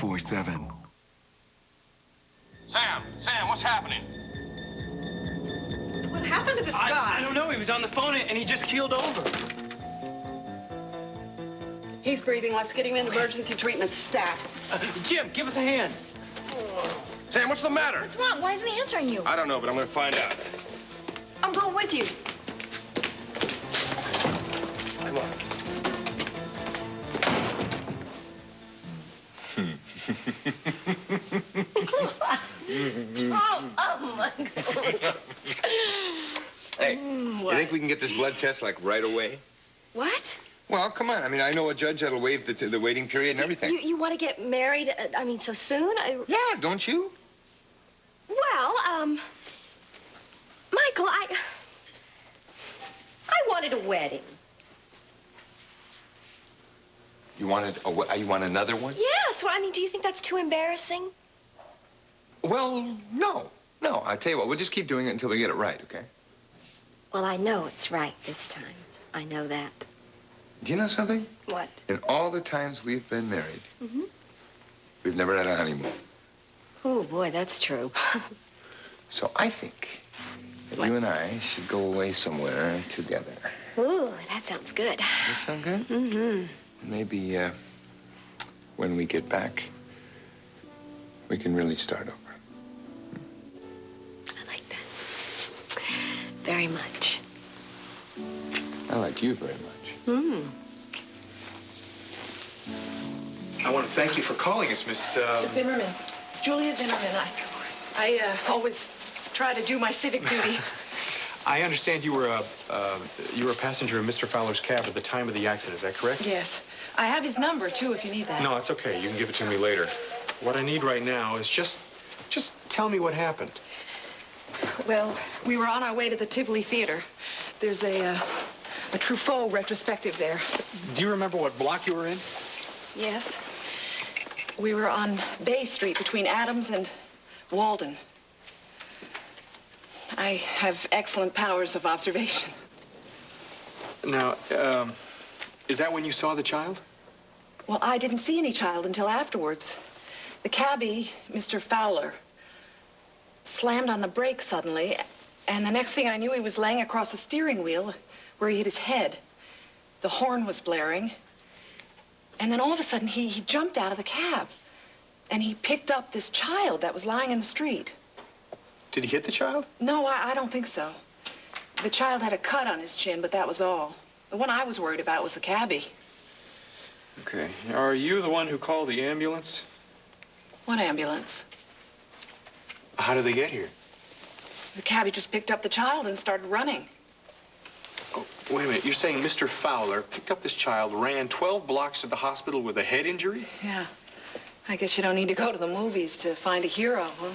24/7. Sam, what's happening? What happened to this guy? I don't know. He was on the phone and he just keeled over. He's breathing. Let's get him in emergency treatment stat. Jim, give us a hand. Sam, what's the matter? What's wrong? Why isn't he answering you? I don't know, but I'm going to find out. I'm going with you. Come on. Oh my God. Hey, you think we can get this blood test, like, right away? What? Well, come on. I mean, I know a judge that'll waive the waiting period and everything. You want to get married, so soon? Yeah, don't you? Well, Michael, I wanted a wedding. You want another one? Yes. Well, I mean, do you think that's too embarrassing? Well, no. No, I tell you what, we'll just keep doing it until we get it right, okay? Well, I know it's right this time. I know that. Do you know something? What? In all the times we've been married, we've never had a honeymoon. Oh, boy, that's true. So I think that you and I should go away somewhere together. Ooh, that sounds good. Does that sound good? Mm-hmm. Maybe, when we get back, we can really start over. I like that. Very much. I like you very much. I want to thank you for calling us, Miss... Zimmerman. Julia Zimmerman. I always try to do my civic duty. I understand you were a passenger in Mr. Fowler's cab at the time of the accident. Is that correct? Yes. I have his number, too, if you need that. No, it's okay. You can give it to me later. What I need right now is just tell me what happened. Well, we were on our way to the Tivoli Theater. There's a Truffaut retrospective there. Do you remember what block you were in? Yes. We were on Bay Street between Adams and Walden. I have excellent powers of observation. Now, is that when you saw the child? Well, I didn't see any child until afterwards. The cabbie, Mr. Fowler, slammed on the brakes suddenly, and the next thing I knew, he was laying across the steering wheel where he hit his head. The horn was blaring, and then all of a sudden, he jumped out of the cab, and he picked up this child that was lying in the street. Did he hit the child? No, I don't think so. The child had a cut on his chin, but that was all. The one I was worried about was the cabbie. Okay. Are you the one who called the ambulance? What ambulance? How did they get here? The cabbie just picked up the child and started running. Oh, wait a minute. You're saying Mr. Fowler picked up this child, ran 12 blocks to the hospital with a head injury? Yeah. I guess you don't need to go to the movies to find a hero, huh?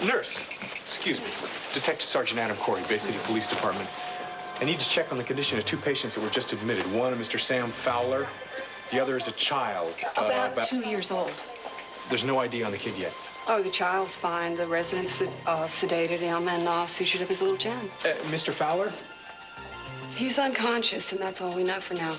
Nurse, excuse me. Detective Sergeant Adam Corey, Bay City Police Department. I need to check on the condition of two patients that were just admitted. One, Mr. Sam Fowler. The other is a child. About 2 years old. There's no ID on the kid yet. Oh, the child's fine. The residents sedated him and sutured up his little chin. Mr. Fowler? He's unconscious, and that's all we know for now.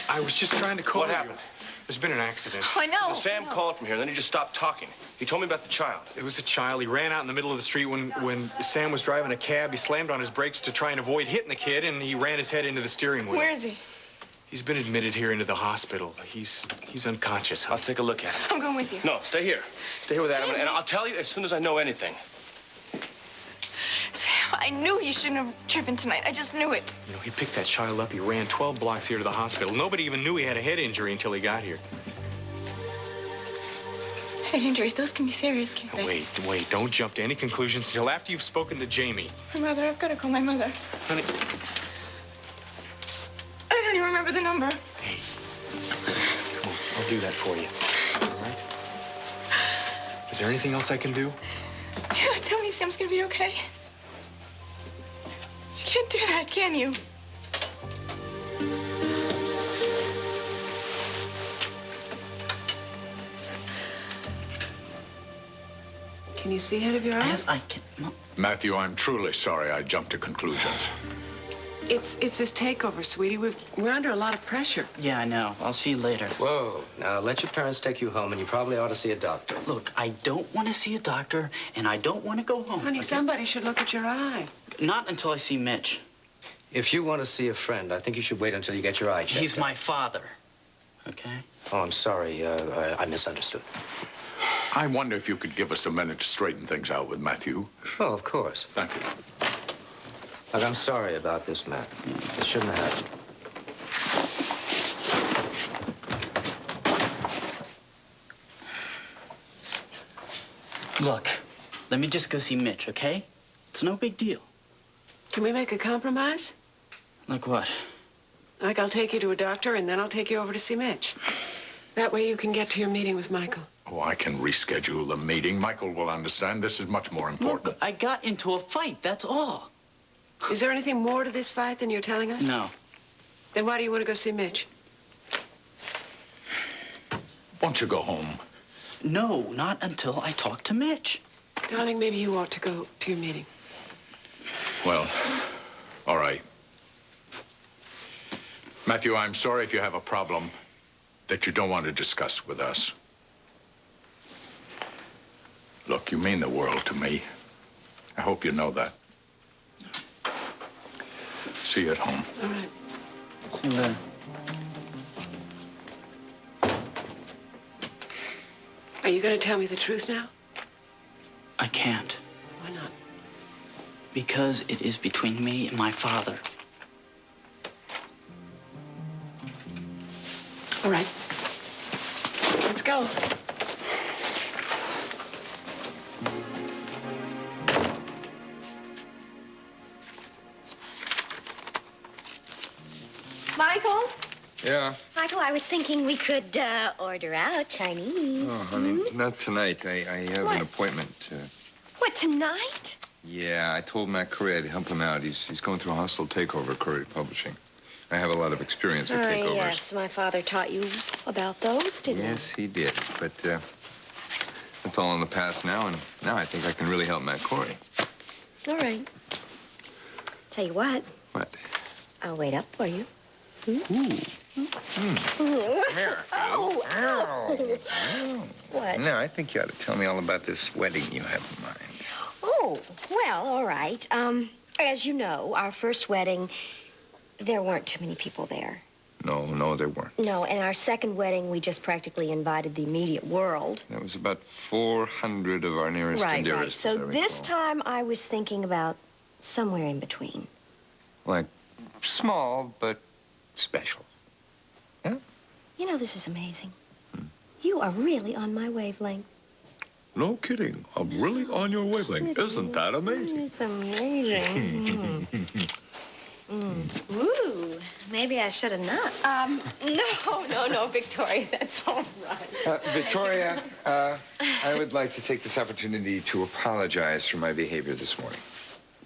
I was just trying to call What you. happened? There's been an accident. I know. Well, Sam called from here, then he just stopped talking. He told me about the child. It was a child. He ran out in the middle of the street when Sam was driving a cab. He slammed on his brakes to try and avoid hitting the kid, and he ran his head into the steering wheel. Where is he? He's been admitted here into the hospital. He's unconscious, I'll take a look at him. I'm going with you. No, stay here. Stay here with Adam, and I'll tell you as soon as I know anything. Sam, I knew he shouldn't have driven tonight. I just knew it. You know, he picked that child up. He ran 12 blocks here to the hospital. Nobody even knew he had a head injury until he got here. head injuries. Those can be serious, can't they? Wait. Don't jump to any conclusions until after you've spoken to Jamie. My mother. I've got to call my mother. Honey. I don't even remember the number. Hey. I'll do that for you. All right? Is there anything else I can do? Yeah, tell me Sam's gonna be okay. You can't do that, can you? Can you see ahead of your eyes? Yes, I can. No. Matthew, I'm truly sorry I jumped to conclusions. It's this takeover, sweetie. We're under a lot of pressure. Yeah, I know. I'll see you later. Whoa. Now, let your parents take you home, and you probably ought to see a doctor. Look, I don't want to see a doctor, and I don't want to go home. Honey, okay? somebody should look at your eye. Not until I see Mitch. If you want to see a friend, I think you should wait until you get your eye checked. He's my father, okay? Oh, I'm sorry. I misunderstood. I wonder if you could give us a minute to straighten things out with Matthew. Oh, of course. Thank you. Look, I'm sorry about this, Matt. It shouldn't have happened. Look, let me just go see Mitch, okay? It's no big deal. Can we make a compromise? Like what? Like I'll take you to a doctor, and then I'll take you over to see Mitch. That way you can get to your meeting with Michael. Oh, I can reschedule the meeting. Michael will understand. This is much more important. Look, I got into a fight, that's all. Is there anything more to this fight than you're telling us? No. Then why do you want to go see Mitch? Won't you go home? No, not until I talk to Mitch. Darling, maybe you ought to go to your meeting. Well, all right. Matthew, I'm sorry if you have a problem that you don't want to discuss with us. Look, you mean the world to me. I hope you know that. See you at home. All right. See you later. Are you going to tell me the truth now? I can't. Why not? Because it is between me and my father. All right. Let's go. Michael? Yeah. Michael, I was thinking we could order out Chinese. Oh, honey, not tonight. I have What? an appointment. What, tonight? Yeah, I told Matt Curry I'd help him out. He's going through a hostile takeover at Curry Publishing. I have a lot of experience with takeovers. Yes, my father taught you about those, didn't he? Yes, he did. But that's all in the past now, and now I think I can really help Matt Corey. All right. Tell you what, What? I'll wait up for you. Ooh. Here. Oh, ow. What? No, I think you ought to tell me all about this wedding you have in mind. Oh, well, all right. As you know, our first wedding, there weren't too many people there. No, there weren't. No, and our second wedding, we just practically invited the immediate world. There was about 400 of our nearest and Right. dearest. So as I this recall. time I was thinking about somewhere in between. Like, small, but special. You know, this is amazing. You are really on my wavelength. No kidding. I'm really on your wavelength. Isn't that amazing? It's amazing. Ooh, maybe I should have not. No, Victoria, that's all right. Victoria, I would like to take this opportunity to apologize for my behavior this morning.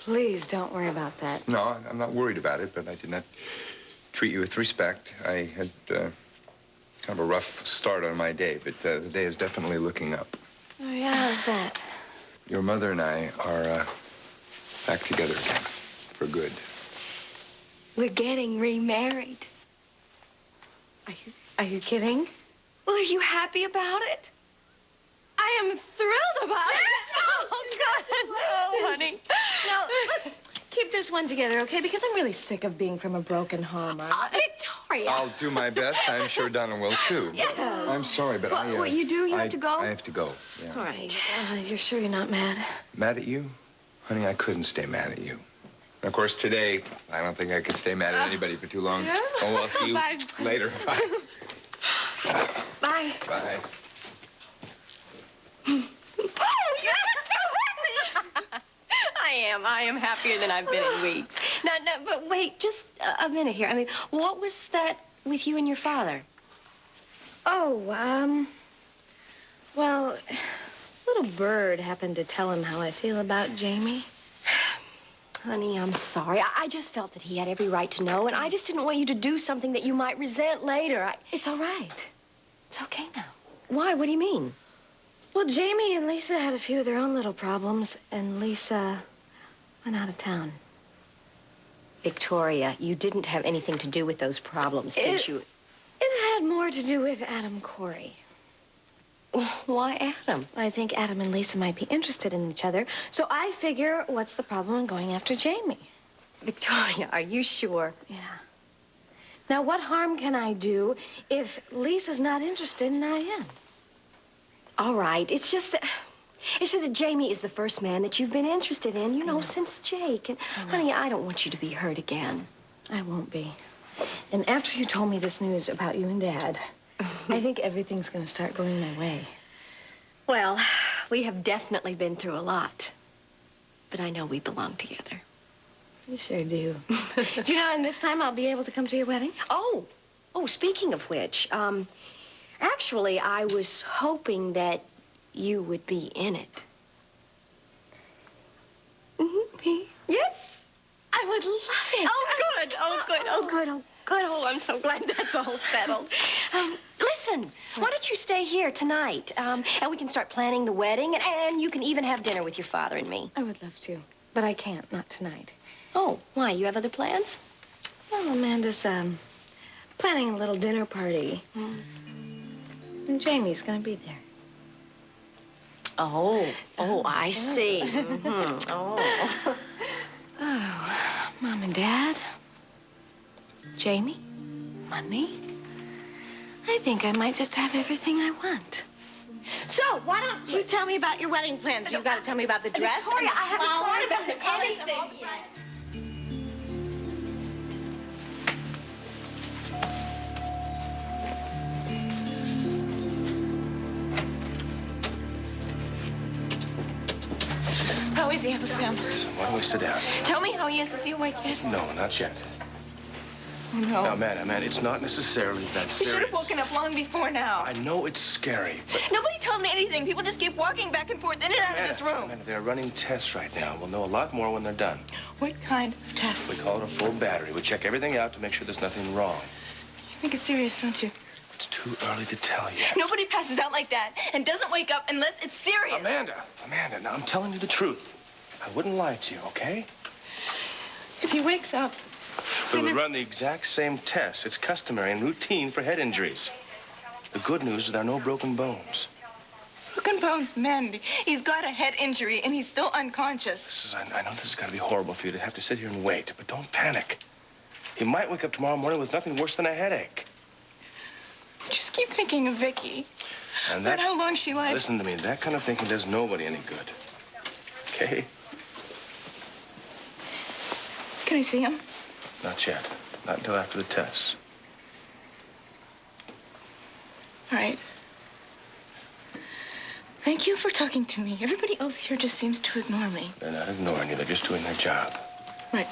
Please don't worry about that. No, I'm not worried about it, but I did not treat you with respect. I had kind of a rough start on my day, but the day is definitely looking up. Oh, yeah, how's that? Your mother and I are back together again, for good. We're getting remarried. Are you kidding? Well, are you happy about it? I am thrilled about it. Oh, God, no, honey. Now, let's keep this one together, okay? Because I'm really sick of being from a broken home. Victoria. I'll do my best. I'm sure Donna will, too. Yeah. I'm sorry, but What you do? You have to go? I have to go, yeah. All right. You're sure you're not mad? Mad at you? Honey, I couldn't stay mad at you. And of course, today, I don't think I could stay mad at anybody for too long. Yeah? Oh, I'll see you Bye. later. Bye. Bye. Bye. am. I am happier than I've been in weeks. Now, but wait, just a minute here. I mean, what was that with you and your father? Oh, well, little Bird happened to tell him how I feel about Jamie. Honey, I'm sorry. I just felt that he had every right to know, and I just didn't want you to do something that you might resent later. It's all right. It's okay now. Why? What do you mean? Well, Jamie and Lisa had a few of their own little problems, and Lisa went out of town. Victoria, you didn't have anything to do with those problems, did you? It had more to do with Adam Corey. Why Adam? I think Adam and Lisa might be interested in each other, so I figure, what's the problem in going after Jamie? Victoria, are you sure? Yeah. Now, what harm can I do if Lisa's not interested and I am? All right, it's just that Jamie is the first man that you've been interested in, you know, since Jake. And, honey, I don't want you to be hurt again. I won't be. And after you told me this news about you and Dad, I think everything's going to start going my way. Well, we have definitely been through a lot. But I know we belong together. You sure do. Do you know, and this time I'll be able to come to your wedding? Oh, speaking of which, actually, I was hoping that you would be in it. Me? Yes, I would love it. Oh, good. Oh, good. Oh, good. Oh, good. Oh, I'm so glad that's all settled. Listen, why don't you stay here tonight, and we can start planning the wedding, and you can even have dinner with your father and me. I would love to, but I can't, not tonight. Oh, why? You have other plans? Well, Amanda's, planning a little dinner party. And Jamie's gonna be there. Oh, I see. Mm-hmm. Oh. Oh, Mom and Dad, Jamie, money. I think I might just have everything I want. So, why don't you tell me about your wedding plans? You've got to tell me about the dress. Victoria, I haven't thought about anything yet. How is he, Uncle Sam? Why don't we sit down? Tell me how he is. Is he awake yet? No, not yet. Oh, no. Now, Amanda, it's not necessarily that He serious. should have woken up long before now. I know it's scary, but... Nobody tells me anything. People just keep walking back and forth in and out of this room. Amanda, they're running tests right now. We'll know a lot more when they're done. What kind of tests? We call it a full battery. We check everything out to make sure there's nothing wrong. You think it's serious, don't you? It's too early to tell yet. Nobody passes out like that and doesn't wake up unless it's serious. Amanda, now I'm telling you the truth. I wouldn't lie to you, okay? If he wakes up... We would run the exact same tests. It's customary and routine for head injuries. The good news is there are no broken bones. Broken bones mend. He's got a head injury and he's still unconscious. I know this is going to be horrible for you to have to sit here and wait, but don't panic. He might wake up tomorrow morning with nothing worse than a headache. Just keep thinking of Vicky. And About how long she lied. Listen to me. That kind of thinking does nobody any good. Okay? Can I see him? Not yet. Not until after the tests. All right. Thank you for talking to me. Everybody else here just seems to ignore me. They're not ignoring you. They're just doing their job. Right.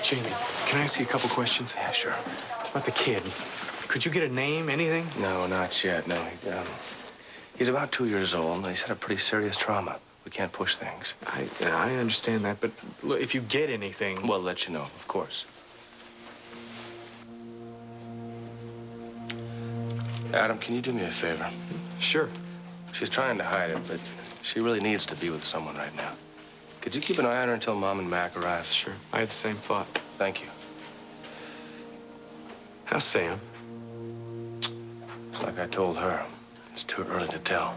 Jamie, can I ask you a couple questions? Yeah, sure. It's about the kid. Could you get a name, anything? No, not yet. No, he's about 2 years old, and he's had a pretty serious trauma. We can't push things. I understand that, but look, if you get anything... We'll let you know, of course. Adam, can you do me a favor? Sure. She's trying to hide it, but she really needs to be with someone right now. Could you keep an eye on her until Mom and Mac arrive? Sure. I had the same thought. Thank you. How's Sam? It's like I told her. It's too early to tell.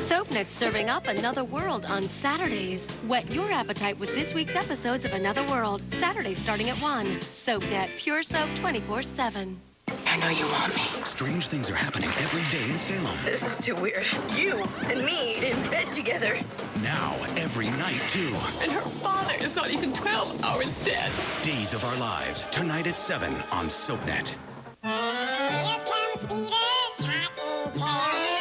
SoapNet's serving up Another World on Saturdays. Whet your appetite with this week's episodes of Another World. Saturdays starting at 1. SoapNet, pure soap 24/7. I know you want me. Strange things are happening every day in Salem. This is too weird. You and me in bed together. Now, every night, too. And her father is not even 12 hours dead. Days of Our Lives, tonight at 7 on SoapNet. Here comes Peter, trotting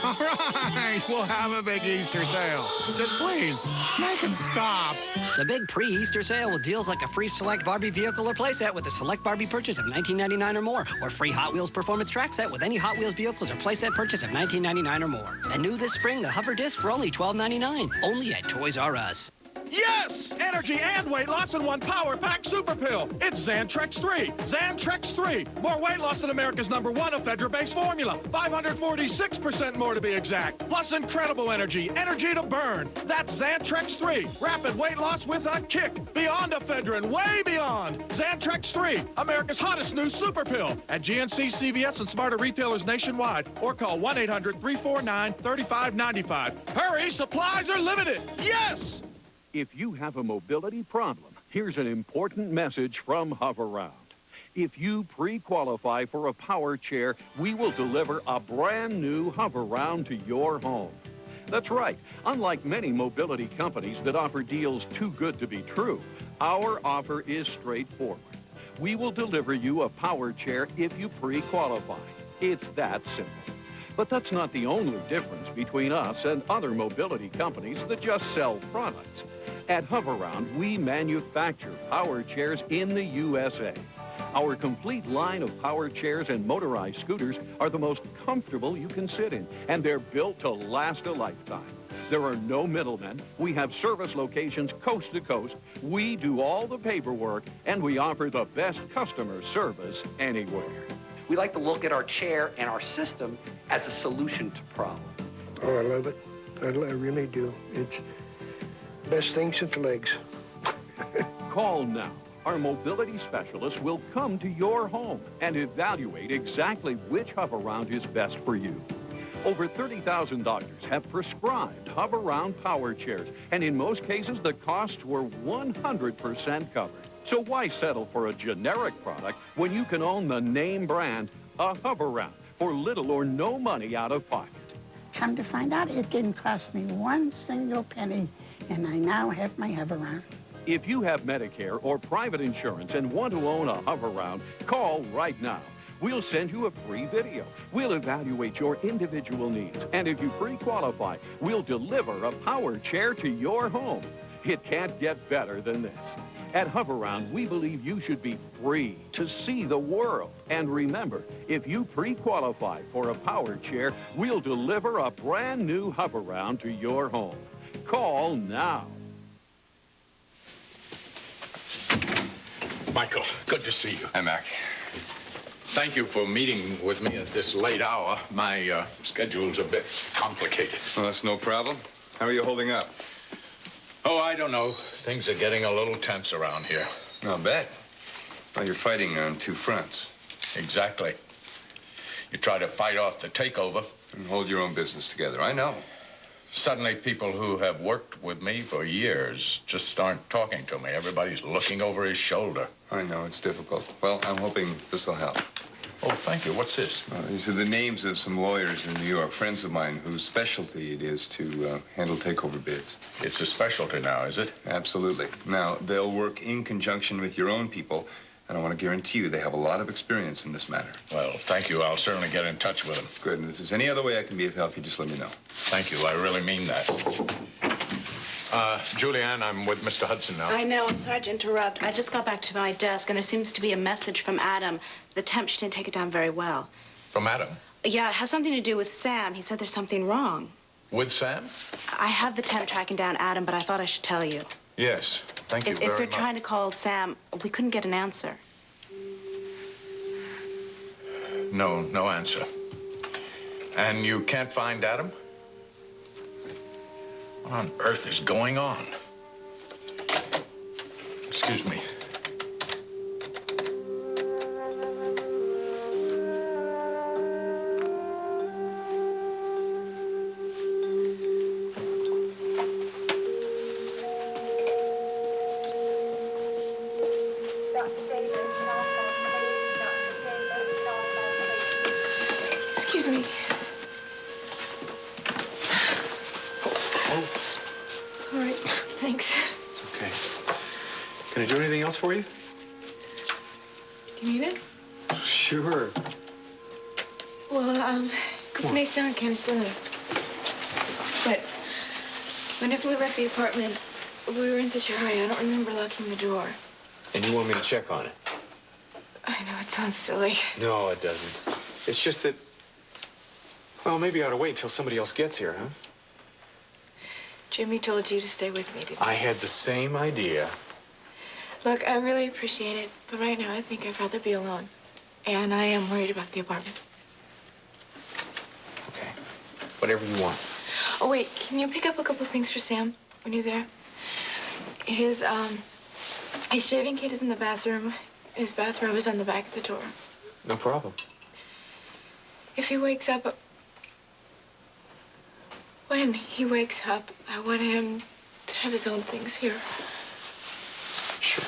All right, we'll have a big Easter sale. Just please, make it stop. The big pre-Easter sale with deals like a free select Barbie vehicle or playset with a select Barbie purchase of $19.99 or more, or free Hot Wheels performance track set with any Hot Wheels vehicles or playset purchase of $19.99 or more. And new this spring, the Hover Disc for only $12.99, only at Toys R Us. Yes! Energy and weight loss in one power pack super pill. It's Xantrex 3. Xantrex 3. More weight loss than America's #1 ephedra-based formula. 546% more to be exact. Plus incredible energy. Energy to burn. That's Xantrex 3. Rapid weight loss with a kick. Beyond ephedrine. Way beyond. Xantrex 3. America's hottest new super pill. At GNC, CVS, and smarter retailers nationwide. Or call 1-800-349-3595. Hurry, supplies are limited. Yes! If you have a mobility problem, here's an important message from Hoveround. If you pre-qualify for a power chair, we will deliver a brand new Hoveround to your home. That's right. Unlike many mobility companies that offer deals too good to be true, our offer is straightforward. We will deliver you a power chair if you pre-qualify. It's that simple. But that's not the only difference between us and other mobility companies that just sell products. At Hoveround, we manufacture power chairs in the USA. Our complete line of power chairs and motorized scooters are the most comfortable you can sit in, and they're built to last a lifetime. There are no middlemen. We have service locations coast to coast. We do all the paperwork, and we offer the best customer service anywhere. We like to look at our chair and our system as a solution to problems. Oh, I love it. I really do. It's the best thing since legs. Call now. Our mobility specialist will come to your home and evaluate exactly which Hoveround is best for you. Over 30,000 doctors have prescribed Hoveround power chairs, and in most cases, the costs were 100% covered. So why settle for a generic product when you can own the name brand, a Hoveround, for little or no money out of pocket? Come to find out, it didn't cost me one single penny, and I now have my Hoveround. If you have Medicare or private insurance and want to own a Hoveround, call right now. We'll send you a free video. We'll evaluate your individual needs. And if you pre-qualify, we'll deliver a power chair to your home. It can't get better than this. At Hoveround, we believe you should be free to see the world. And remember, if you pre-qualify for a power chair, we'll deliver a brand new Hoveround to your home. Call now. Michael, good to see you. Hi, Mac. Thank you for meeting with me at this late hour. My schedule's a bit complicated. Well, that's no problem. How are you holding up? Oh, I don't know. Things are getting a little tense around here. I'll bet. Well, you're fighting on two fronts. Exactly. You try to fight off the takeover. And hold your own business together. I know. Suddenly, people who have worked with me for years just aren't talking to me. Everybody's looking over his shoulder. I know, it's difficult. Well, I'm hoping this will help. Oh, thank you. What's this? These are the names of some lawyers in New York, friends of mine, whose specialty it is to handle takeover bids. It's a specialty now, is it? Absolutely. Now, they'll work in conjunction with your own people, and I want to guarantee you they have a lot of experience in this matter. Well, thank you. I'll certainly get in touch with them. Good. And if there's any other way I can be of help, you just let me know. Thank you. I really mean that. Julianne, I'm with Mr. Hudson now. I know. I'm sorry to interrupt. I just got back to my desk, and there seems to be a message from Adam. The temp, she didn't take it down very well. From Adam? Yeah, it has something to do with Sam. He said there's something wrong. With Sam? I have the temp tracking down Adam, but I thought I should tell you. Yes. Thank you very much. If you're trying to call Sam, we couldn't get an answer. No answer. And you can't find Adam? What on earth is going on? Excuse me. Can I do anything else for you? Do you need it? Sure. Well, this may sound kind of silly, but whenever we left the apartment, we were in such a hurry, I don't remember locking the door. And you want me to check on it? I know it sounds silly. No, it doesn't. It's just that, well, maybe I ought to wait till somebody else gets here, huh? Jimmy told you to stay with me, didn't he? I had the same idea. Look, I really appreciate it, but right now I think I'd rather be alone. And I am worried about the apartment. Okay. Whatever you want. Oh, wait, can you pick up a couple things for Sam when you're there? His shaving kit is in the bathroom. His bathrobe is on the back of the door. No problem. If he wakes up... When he wakes up, I want him to have his own things here. Sure.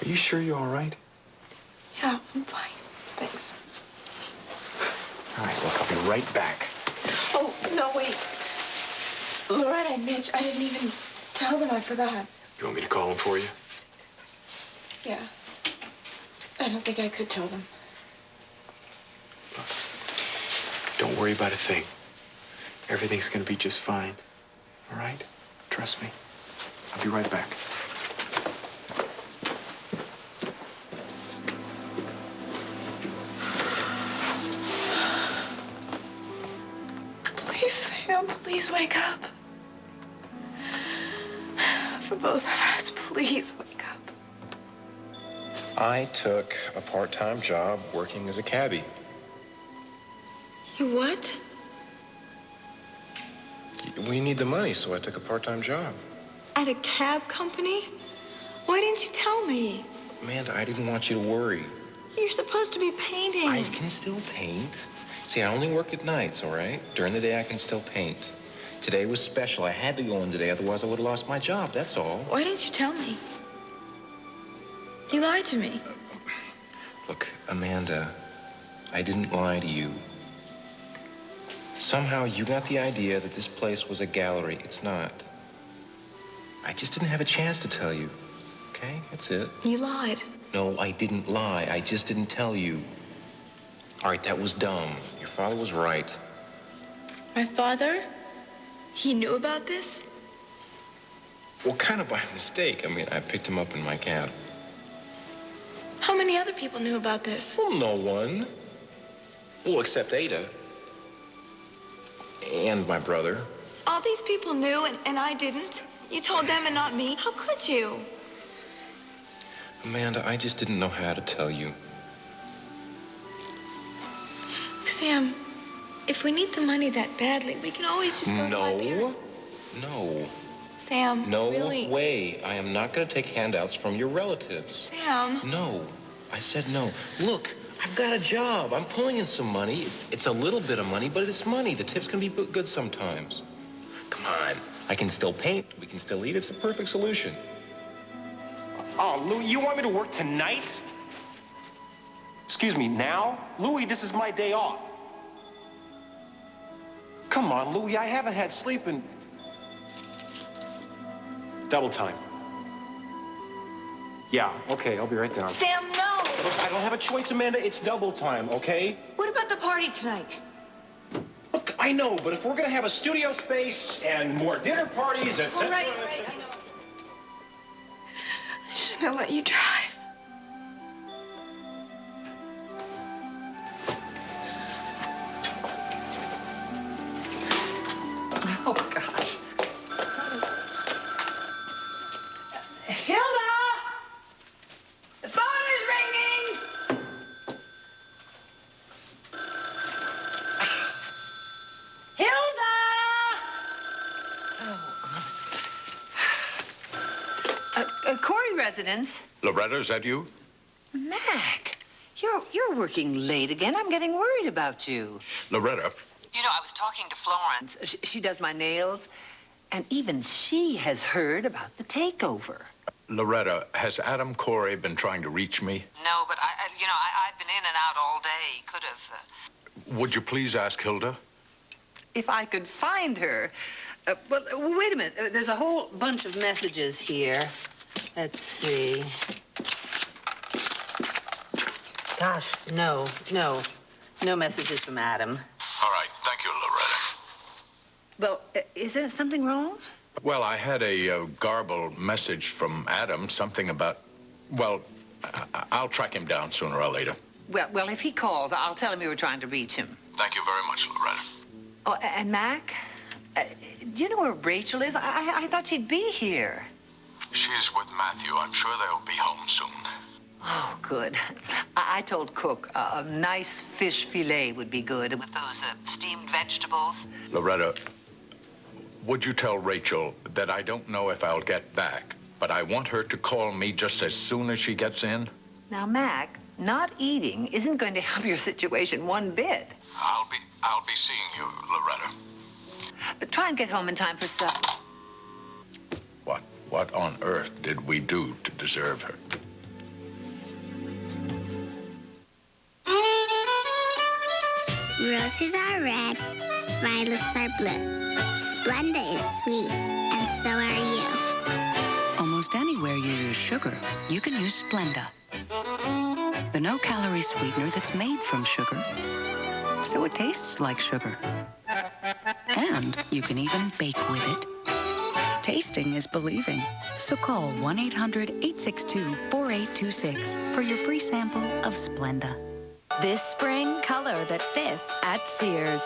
Are you sure you're all right? Yeah, I'm fine. Thanks. All right, look, I'll be right back. Oh, no, wait. Loretta and Mitch, I didn't even tell them. I forgot. You want me to call them for you? Yeah. I don't think I could tell them. Don't worry about a thing. Everything's gonna be just fine. All right? Trust me. I'll be right back. Please, Sam, please wake up. For both of us, please wake up. I took a part-time job working as a cabbie. You what? We need the money, so I took a part-time job. At a cab company? Why didn't you tell me? Amanda, I didn't want you to worry. You're supposed to be painting. I can still paint. See, I only work at nights, all right? During the day, I can still paint. Today was special. I had to go in today, otherwise I would have lost my job, that's all. Why didn't you tell me? You lied to me. Look, Amanda, I didn't lie to you. Somehow you got the idea that this place was a gallery. It's not. I just didn't have a chance to tell you. Okay? That's it. You lied. No, I didn't lie. I just didn't tell you. All right, that was dumb. Your father was right. My father? He knew about this? Well, kind of by mistake. I mean, I picked him up in my cab. How many other people knew about this? Well, no one. Well, except Ada. And my brother. All these people knew and I didn't? You told them and not me? How could you? Amanda, I just didn't know how to tell you. Sam, if we need the money that badly, we can always just go to my parents. No. Sam, No really? way. I am not going to take handouts from your relatives. Sam. No. I said no. Look, I've got a job. I'm pulling in some money. It's a little bit of money, but it's money. The tips can be good sometimes. Come on. I can still paint. We can still eat. It's a perfect solution. Oh, Louie, you want me to work tonight? Excuse me, now? Louie, this is my day off. Come on, Louie, I haven't had sleep in... Double time. Yeah, okay, I'll be right down. Sam, no! Look, I don't have a choice, Amanda. It's double time, okay? What about the party tonight? Look, I know, but if we're gonna have a studio space and more dinner parties, etc. Right, I know. I shouldn't have let you drive. Oh, gosh. Hilda! The phone is ringing! Hilda! Corey residence. Loretta, is that you? Mac, you're working late again. I'm getting worried about you. Loretta. You know, I was talking to Florence. She does my nails. And even she has heard about the takeover. Loretta, has Adam Corey been trying to reach me? No, but I've been in and out all day. Could have... Would you please ask Hilda? If I could find her. Well, wait a minute. There's a whole bunch of messages here. Let's see. Gosh, no messages from Adam. All right, thank you, Loretta. Well, is there something wrong? Well, I had a garbled message from Adam, something about, well, I'll track him down sooner or later. Well, if he calls, I'll tell him you were trying to reach him. Thank you very much, Loretta. Oh, and Mac, do you know where Rachel is? I thought she'd be here. She's with Matthew. I'm sure they'll be home soon. Oh, good. I told Cook a nice fish fillet would be good with those steamed vegetables. Loretta, would you tell Rachel that I don't know if I'll get back, but I want her to call me just as soon as she gets in? Now, Mac, not eating isn't going to help your situation one bit. I'll be seeing you, Loretta. But try and get home in time for supper. What on earth did we do to deserve her? Roses are red, violets are blue. Splenda is sweet, and so are you. Almost anywhere you use sugar, you can use Splenda. The no-calorie sweetener that's made from sugar, so it tastes like sugar. And you can even bake with it. Tasting is believing. So call 1-800-862-4826 for your free sample of Splenda. This spring, color that fits at Sears.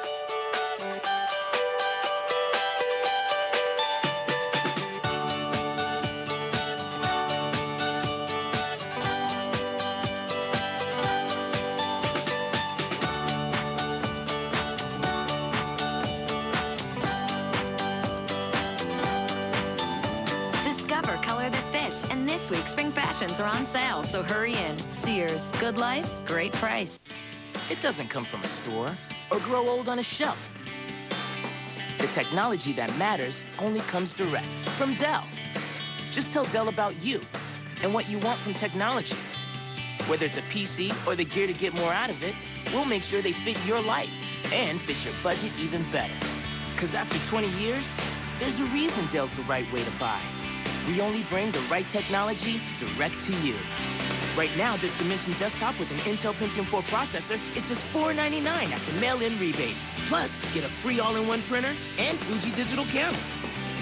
Discover color that fits, and this week's spring fashions are on sale, so hurry in. Sears, good life, great price. It doesn't come from a store or grow old on a shelf. The technology that matters only comes direct from Dell. Just tell Dell about you and what you want from technology. Whether it's a PC or the gear to get more out of it, we'll make sure they fit your life and fit your budget even better. Because after 20 years, there's a reason Dell's the right way to buy. We only bring the right technology direct to you. Right now, this Dimension desktop with an Intel Pentium 4 processor is just $499 after mail-in rebate. Plus, get a free all-in-one printer and Fuji digital camera.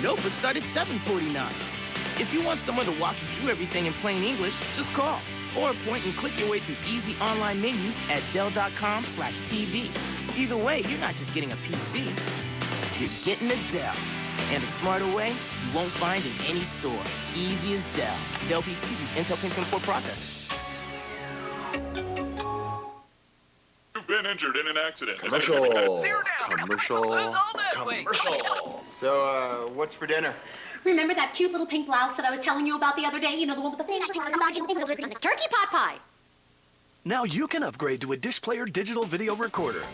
Notebooks start at $749. If you want someone to walk you through everything in plain English, just call. Or point and click your way through easy online menus at Dell.com/TV. Either way, you're not just getting a PC. You're getting a Dell. And a smarter way you won't find in any store. Easy as Dell. Dell PCs use Intel Pentium 4 processors. You've been injured in an accident. Commercial. Commercial. So, what's for dinner? Remember that cute little pink blouse that I was telling you about the other day? You know, the one with the thing? Turkey pot pie. Now you can upgrade to a Dish Player digital video recorder.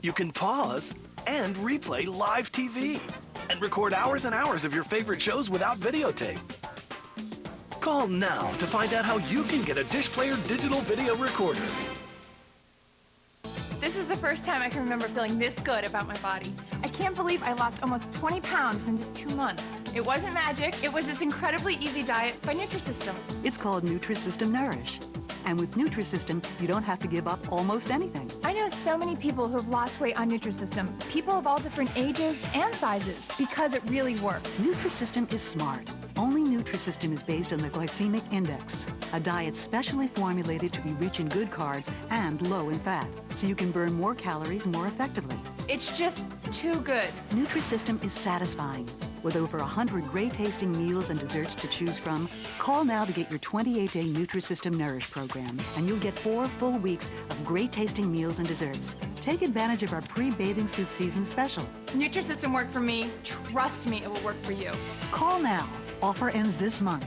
You can pause and replay live TV and record hours and hours of your favorite shows without videotape. Call now to find out how you can get a Dish Player digital video recorder. This is the first time I can remember feeling this good about my body. I can't believe I lost almost 20 pounds in just 2 months. It wasn't magic. It was this incredibly easy diet by Nutrisystem. It's called Nutrisystem Nourish. And with Nutrisystem, you don't have to give up almost anything. I know so many people who have lost weight on Nutrisystem, people of all different ages and sizes, because it really works. Nutrisystem is smart. Only Nutrisystem is based on the glycemic index, a diet specially formulated to be rich in good carbs and low in fat, so you can burn more calories more effectively. It's just too good. Nutrisystem is satisfying. With over 100 great-tasting meals and desserts to choose from, call now to get your 28-day Nutrisystem Nourish program, and you'll get 4 full weeks of great-tasting meals and desserts. Take advantage of our pre-bathing suit season special. Nutrisystem worked for me. Trust me, it will work for you. Call now. Offer ends this month.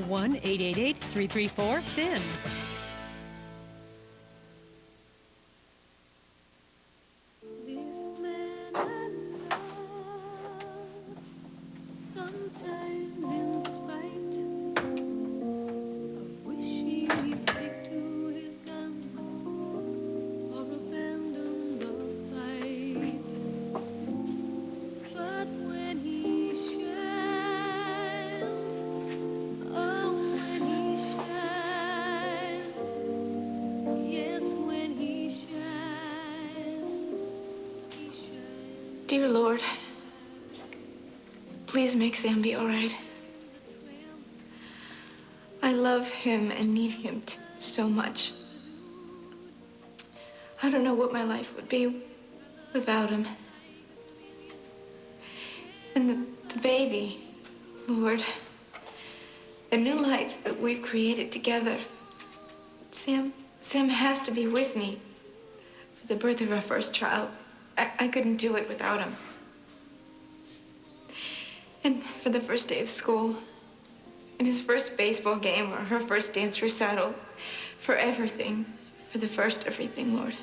1-888-334-FIN. Oh Dear Lord, please make Sam be all right. I love him and need him so much. I don't know what my life would be without him. And the baby, Lord, the new life that we've created together. Sam has to be with me for the birth of our first child. I couldn't do it without him. And for the first day of school, and his first baseball game, or her first dance recital, for everything, for the first everything, Lord.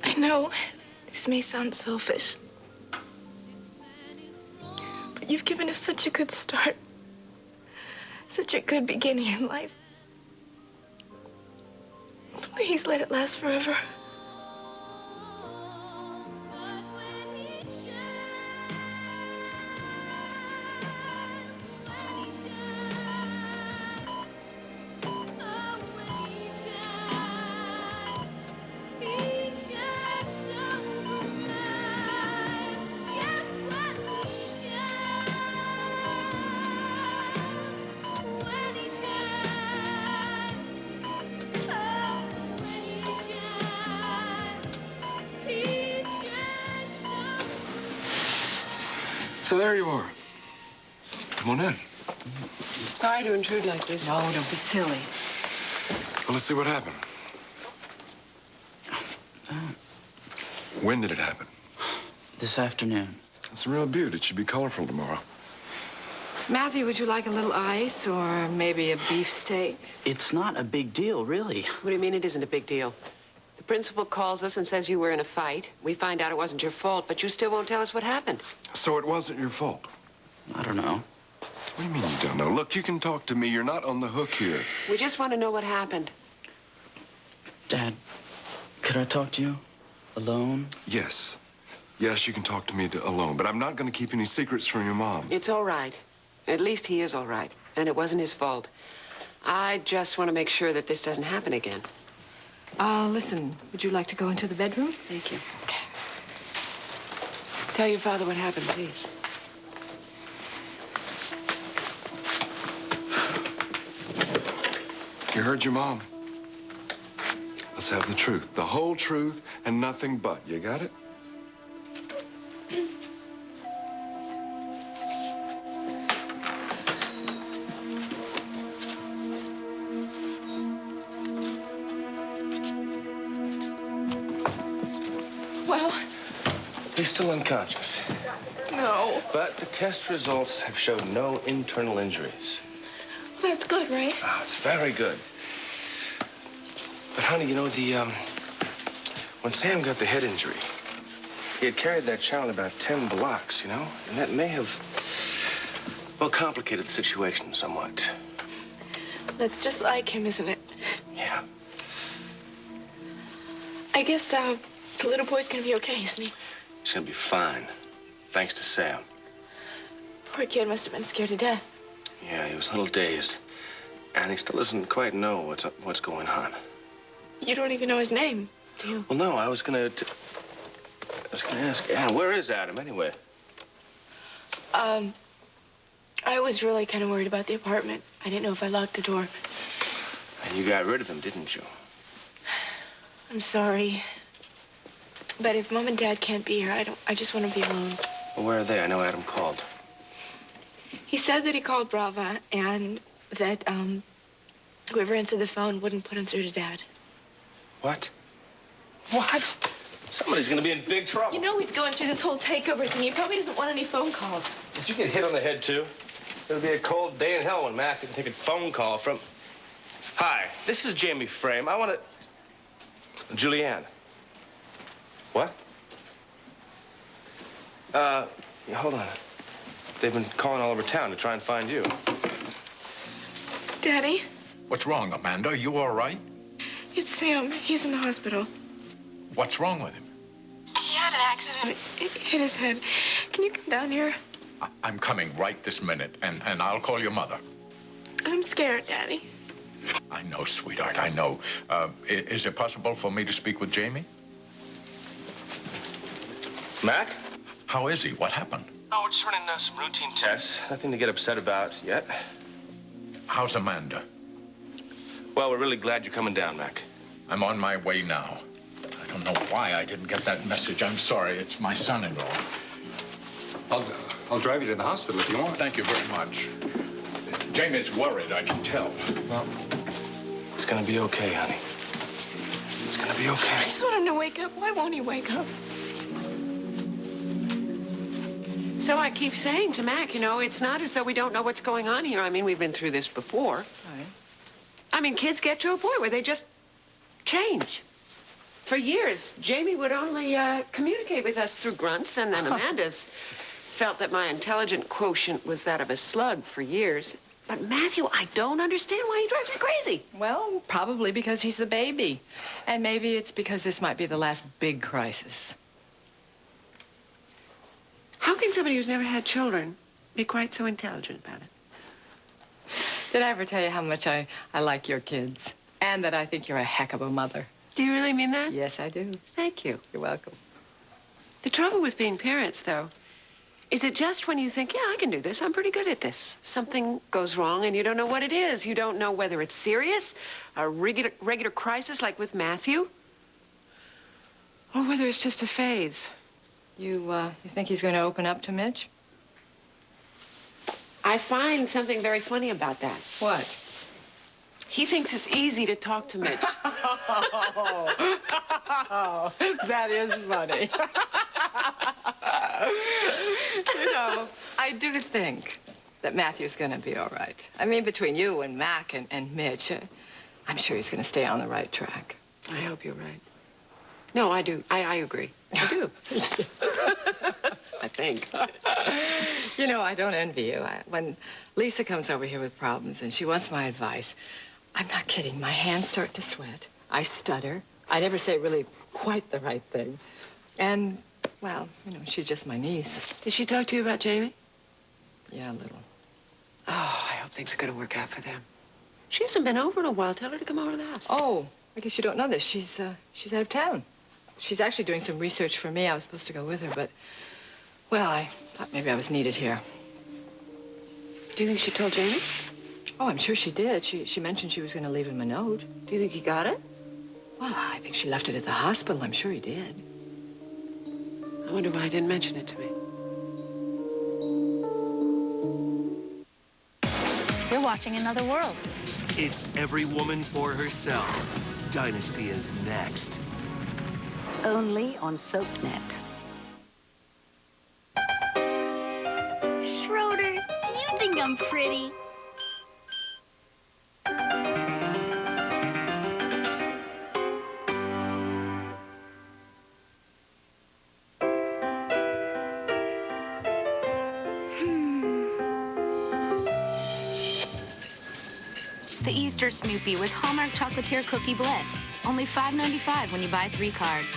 I know this may sound selfish, but you've given us such a good start, such a good beginning in life. Please let it last forever. So there you are. Come on in. Sorry to intrude like this. No, don't be silly. Well, let's see what happened. When did it happen? This afternoon. It's a real beaut. It should be colorful tomorrow. Matthew, would you like a little ice or maybe a beefsteak? It's not a big deal, really. What do you mean it isn't a big deal? The principal calls us and says you were in a fight. We find out it wasn't your fault, but you still won't tell us what happened. So it wasn't your fault? I don't know. What do you mean you don't know? Look, you can talk to me. You're not on the hook here. We just want to know what happened. Dad, could I talk to you? Alone? Yes. Yes, you can talk to me alone, but I'm not going to keep any secrets from your mom. It's all right. At least he is all right. And it wasn't his fault. I just want to make sure that this doesn't happen again. Listen, would you like to go into the bedroom? Thank you. Okay. Tell your father what happened, please. You heard your mom. Let's have the truth. The whole truth and nothing but. You got it? Well, He's still unconscious. no. But the test results have showed no internal injuries. Well, that's good, right? Oh, it's very good. But, honey, you know, when Sam got the head injury, he had carried that child about 10 blocks, you know? And that may have, well, complicated the situation somewhat. That's just like him, isn't it? Yeah. I guess, the little boy's gonna be okay, isn't he? He's gonna be fine, thanks to Sam. Poor kid must have been scared to death. Yeah, he was a little dazed. And he still doesn't quite know what's going on. You don't even know his name, do you? Well, no, I was gonna ask Adam. Where is Adam, anyway? I was really kind of worried about the apartment. I didn't know if I locked the door. And you got rid of him, didn't you? I'm sorry. But if Mom and Dad can't be here, I just want to be alone. Well, where are they? I know Adam called. He said that he called Brava and that, whoever answered the phone wouldn't put him through to Dad. What? What? Somebody's gonna be in big trouble. You know he's going through this whole takeover thing. He probably doesn't want any phone calls. Did you get hit on the head, too? It'll be a cold day in hell when Mac can take a phone call from... Hi, this is Jamie Frame. I want to... Julianne. What? Yeah, hold on. They've been calling all over town to try and find you. Daddy? What's wrong, Amanda? You all right? It's Sam. He's in the hospital. What's wrong with him? He had an accident. It hit his head. Can you come down here? I'm coming right this minute, and I'll call your mother. I'm scared, Daddy. I know, sweetheart, I know. Is it possible for me to speak with Jamie? Mac? How is he? What happened? Oh, we're just running some routine tests. Nothing to get upset about yet. How's Amanda? Well, we're really glad you're coming down, Mac. I'm on my way now. I don't know why I didn't get that message. I'm sorry. It's my son-in-law. I'll drive you to the hospital if you want. Thank you very much. Jamie's worried, I can tell. Well, it's gonna be okay, honey. It's gonna be okay. I just want him to wake up. Why won't he wake up? So I keep saying to Mac, you know, it's not as though we don't know what's going on here. I mean, we've been through this before. Right. I mean, kids get to a point where they just change. For years, Jamie would only communicate with us through grunts, and then Amanda's felt that my intelligent quotient was that of a slug for years. But Matthew, I don't understand why he drives me crazy. Well, probably because he's the baby. And maybe it's because this might be the last big crisis. How can somebody who's never had children be quite so intelligent about it? Did I ever tell you how much I like your kids? And that I think you're a heck of a mother? Do you really mean that? Yes, I do. Thank you. You're welcome. The trouble with being parents, though, is it just when you think, yeah, I can do this, I'm pretty good at this, something goes wrong and you don't know what it is. You don't know whether it's serious, a regular crisis like with Matthew, or whether it's just a phase. You think he's going to open up to Mitch? I find something very funny about that. What? He thinks it's easy to talk to Mitch. Oh, that is funny. You know, I do think that Matthew's going to be all right. I mean, between you and Mac and Mitch, I'm sure he's going to stay on the right track. I hope you're right. No, I do. I agree. I do. I think. You know, I don't envy you. When Lisa comes over here with problems and she wants my advice, I'm not kidding. My hands start to sweat. I stutter. I never say really quite the right thing. And, well, you know, she's just my niece. Did she talk to you about Jamie? Yeah, a little. Oh, I hope things are going to work out for them. She hasn't been over in a while. Tell her to come over to the house. Oh, I guess you don't know this. She's out of town. She's actually doing some research for me. I was supposed to go with her, but, well, I thought maybe I was needed here. Do you think she told Jamie? Oh, I'm sure she did. She mentioned she was going to leave him a note. Do you think he got it? Well, I think she left it at the hospital. I'm sure he did. I wonder why he didn't mention it to me. You're watching Another World. It's every woman for herself. Dynasty is next. Only on SoapNet. Schroeder, do you think I'm pretty? The Easter Snoopy with Hallmark Chocolatier Cookie Bliss. Only $5.95 when you buy 3 cards.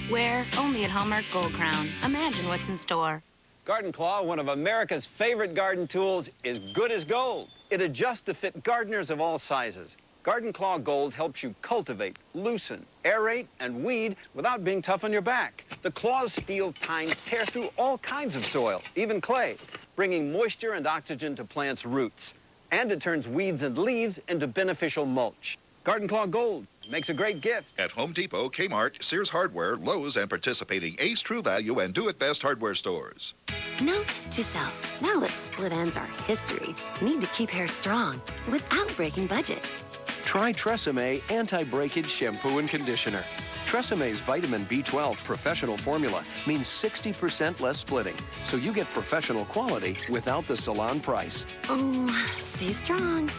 Where? Only at Hallmark Gold Crown. Imagine what's in store. Garden Claw, one of America's favorite garden tools, is good as gold. It adjusts to fit gardeners of all sizes. Garden Claw Gold helps you cultivate, loosen, aerate, and weed without being tough on your back. The claw's steel tines tear through all kinds of soil, even clay, bringing moisture and oxygen to plants' roots. And it turns weeds and leaves into beneficial mulch. Garden Claw Gold makes a great gift. At Home Depot, Kmart, Sears Hardware, Lowe's, and participating Ace, True Value, and Do It Best hardware stores. Note to self, now that split ends are history, need to keep hair strong without breaking budget. Try Tresemme Anti-Breakage Shampoo and Conditioner. Tresemme's Vitamin B12 Professional Formula means 60% less splitting, so you get professional quality without the salon price. Oh, stay strong.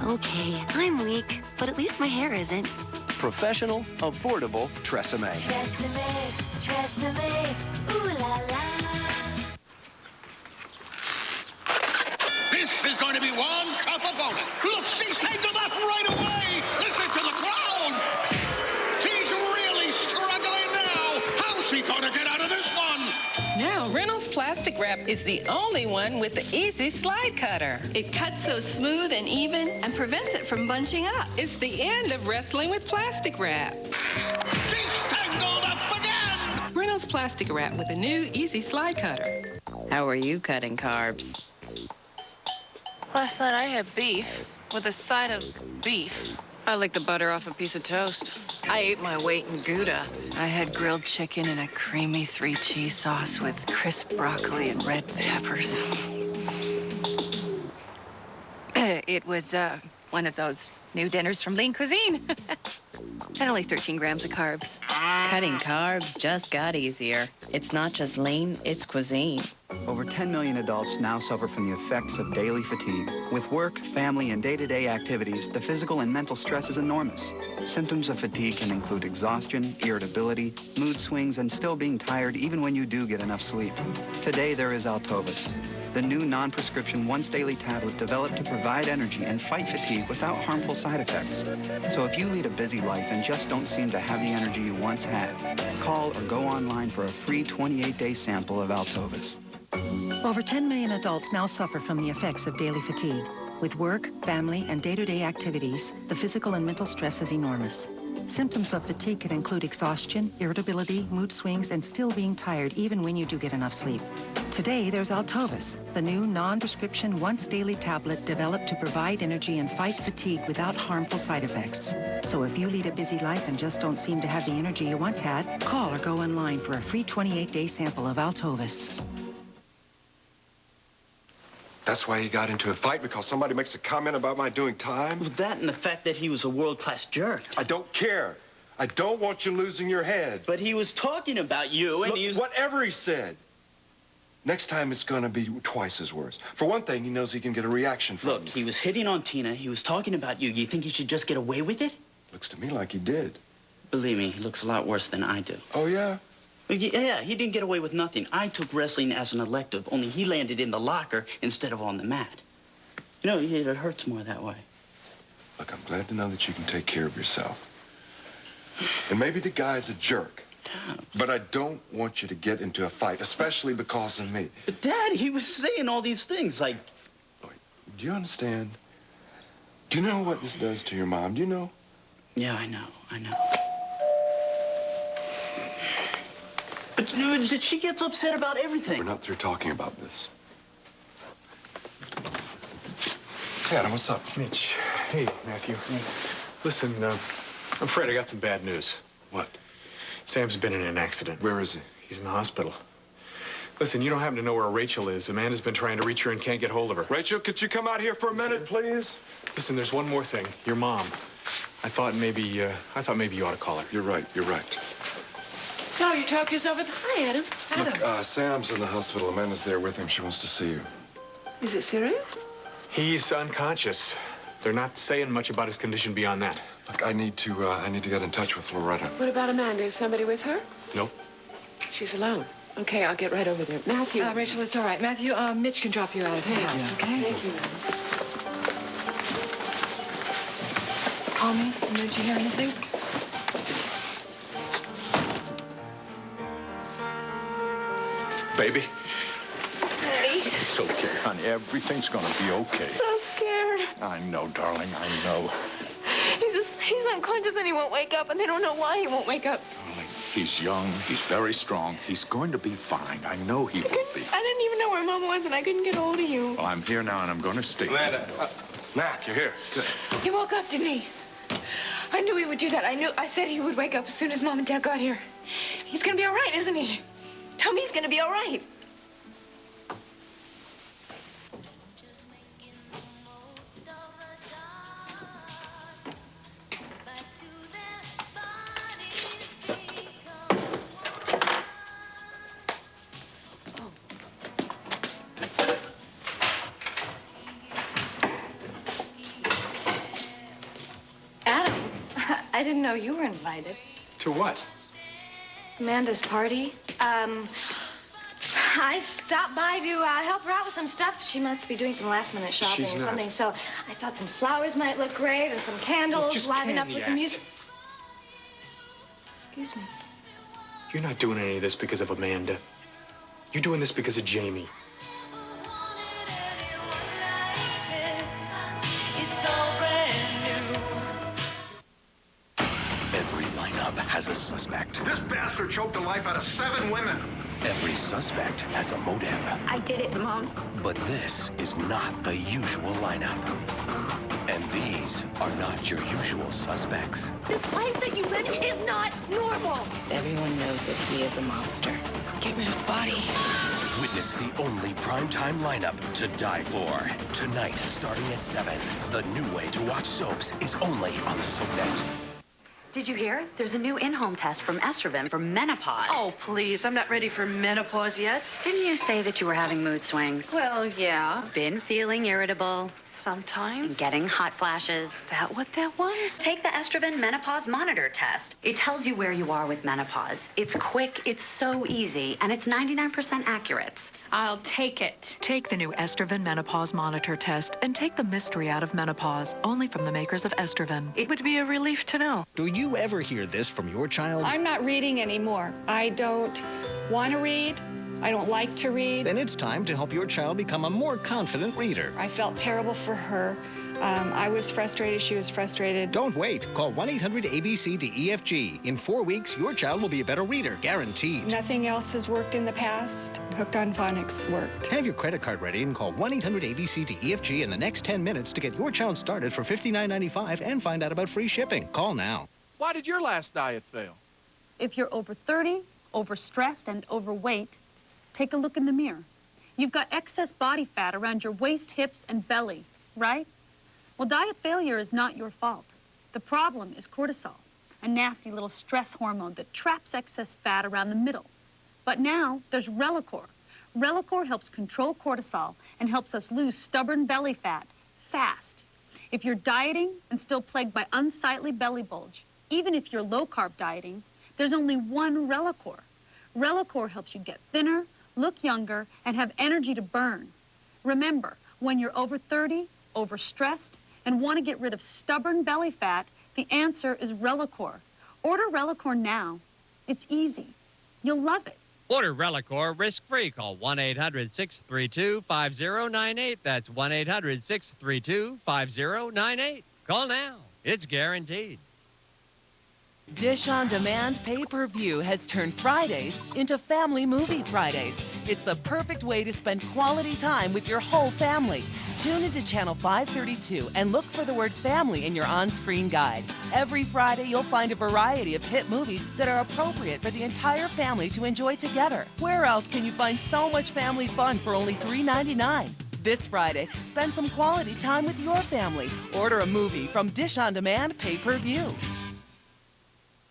Okay, I'm weak, but at least my hair isn't. Professional, affordable Tresemme. Tresemme, Tresemme, ooh la la. This is going to be one tough opponent. Look, she's taken off right away. Listen to the crowd. She's really struggling now. How's she going to get out of this one? Now, Reynolds Plus Plastic Wrap is the only one with the easy slide cutter. It cuts so smooth and even and prevents it from bunching up. It's the end of wrestling with Plastic Wrap. She's tangled up again! Reynolds Plastic Wrap with a new easy slide cutter. How are you cutting carbs? Last night I had beef with a side of beef. I licked the butter off a piece of toast. I ate my weight in Gouda. I had grilled chicken in a creamy 3-cheese sauce with crisp broccoli and red peppers. It was one of those new dinners from Lean Cuisine. And only 13 grams of carbs. Cutting carbs just got easier. It's not just lean, it's cuisine. Over 10 million adults now suffer from the effects of daily fatigue. With work, family, and day-to-day activities, the physical and mental stress is enormous. Symptoms of fatigue can include exhaustion, irritability, mood swings, and still being tired even when you do get enough sleep. Today, there is Altovus, the new non-prescription once-daily tablet developed to provide energy and fight fatigue without harmful side effects. So if you lead a busy life and just don't seem to have the energy you once had, call or go online for a free 28-day sample of Altovus. Over 10 million adults now suffer from the effects of daily fatigue. With work, family, and day-to-day activities, the physical and mental stress is enormous. Symptoms of fatigue can include exhaustion, irritability, mood swings, and still being tired even when you do get enough sleep. Today, there's Altovus, the new non-prescription once-daily tablet developed to provide energy and fight fatigue without harmful side effects. So if you lead a busy life and just don't seem to have the energy you once had, call or go online for a free 28-day sample of Altovus. That's why he got into a fight, because somebody makes a comment about my doing time? Well, that and the fact that he was a world-class jerk. I don't care. I don't want you losing your head. But he was talking about you, and Look, whatever he said. Next time it's gonna be twice as worse. For one thing, he knows he can get a reaction from Look, he was hitting on Tina. He was talking about you. You think he should just get away with it? Looks to me like he did. Believe me, he looks a lot worse than I do. Oh, yeah? Yeah, he didn't get away with nothing. I took wrestling as an elective, only he landed in the locker instead of on the mat. You know, it hurts more that way. Look, I'm glad to know that you can take care of yourself. And maybe the guy's a jerk. But I don't want you to get into a fight, especially because of me. But, Dad, he was saying all these things, like... Do you understand? Do you know what this does to your mom? Do you know? Yeah, I know. But she gets upset about everything. We're not through talking about this. Hey, Adam, what's up? Mitch. Hey, Matthew. Listen, I'm afraid I got some bad news. What? Sam's been in an accident. Where is he? He's in the hospital. Listen, you don't happen to know where Rachel is. Amanda's been trying to reach her and can't get hold of her. Rachel, could you come out here for a minute, please? Listen, there's one more thing. Your mom. I thought maybe you ought to call her. You're right. So you talk yourself with... Hi, Adam. Look, Sam's in the hospital. Amanda's there with him. She wants to see you. Is it serious? He's unconscious. They're not saying much about his condition beyond that. Look, I need to get in touch with Loretta. What about Amanda? Is somebody with her? Nope. She's alone. Okay, I'll get right over there. Matthew. Rachel, it's all right. Matthew, Mitch can drop you out of the house, Thanks. okay? Thank you, Mom. Call me. Did you hear anything? Baby? Daddy. It's okay, honey. Everything's gonna be okay. So scared. I know, darling. I know. He's unconscious and he won't wake up, and they don't know why he won't wake up. Darling, he's young. He's very strong. He's going to be fine. I know he will be. I didn't even know where Mama was, and I couldn't get hold of you. Well, I'm here now, and I'm going to stay. Amanda, Mac, you're here. Good. He woke up, didn't he? I knew he would do that. I said he would wake up as soon as Mom and Dad got here. He's gonna be all right, isn't he? Tell me he's gonna be all right. I didn't know you were invited. To what? Amanda's party. I stopped by to help her out with some stuff. She must be doing some last-minute shopping She's or not. something. So I thought some flowers might look great and some candles just liven up candy with the act. music. Excuse me. You're not doing any of this because of Amanda. You're doing this because of Jamie. Every lineup has a suspect. This bastard choked the life out of 7 women. Every suspect has a motive. I did it, Mom. But this is not the usual lineup. And these are not your usual suspects. This life that you live is not normal. Everyone knows that he is a mobster. Get rid of the body. Witness the only primetime lineup to die for. Tonight, starting at 7. The new way to watch soaps is only on SoapNet. Did you hear? There's a new in-home test from Estroven for menopause. Oh, please. I'm not ready for menopause yet. Didn't you say that you were having mood swings? Well, yeah. Been feeling irritable? Sometimes. Getting hot flashes? That what that was? Take the Estroven Menopause Monitor Test. It tells you where you are with menopause. It's quick, it's so easy, and it's 99% accurate. I'll take it. Take the new Estroven Menopause Monitor Test and take the mystery out of menopause, only from the makers of Estroven. It would be a relief to know. Do you ever hear this from your child? I'm not reading anymore. I don't want to read. I don't like to read. Then it's time to help your child become a more confident reader. I felt terrible for her. I was frustrated. She was frustrated. Don't wait. Call 1-800-ABC-EFG. In 4 weeks, your child will be a better reader, guaranteed. Nothing else has worked in the past. Hooked on Phonics worked. Have your credit card ready and call 1-800-ABC-EFG in the next 10 minutes to get your child started for $59.95 and find out about free shipping. Call now. Why did your last diet fail? If you're over 30, overstressed, and overweight, take a look in the mirror. You've got excess body fat around your waist, hips, and belly, right? Well, diet failure is not your fault. The problem is cortisol, a nasty little stress hormone that traps excess fat around the middle. But now there's Relacor. Relacor helps control cortisol and helps us lose stubborn belly fat fast. If you're dieting and still plagued by unsightly belly bulge, even if you're low-carb dieting, there's only one Relacor. Relacor helps you get thinner, look younger, and have energy to burn. Remember, when you're over 30, overstressed, and want to get rid of stubborn belly fat, the answer is Relacor. Order Relacor now. It's easy. You'll love it. Order Relacor risk-free. Call 1-800-632-5098. That's 1-800-632-5098. Call now. It's guaranteed. Dish On Demand pay-per-view has turned Fridays into Family Movie Fridays. It's the perfect way to spend quality time with your whole family. Tune into Channel 532 and look for the word family in your on-screen guide. Every Friday, you'll find a variety of hit movies that are appropriate for the entire family to enjoy together. Where else can you find so much family fun for only $3.99? This Friday, spend some quality time with your family. Order a movie from Dish On Demand pay-per-view.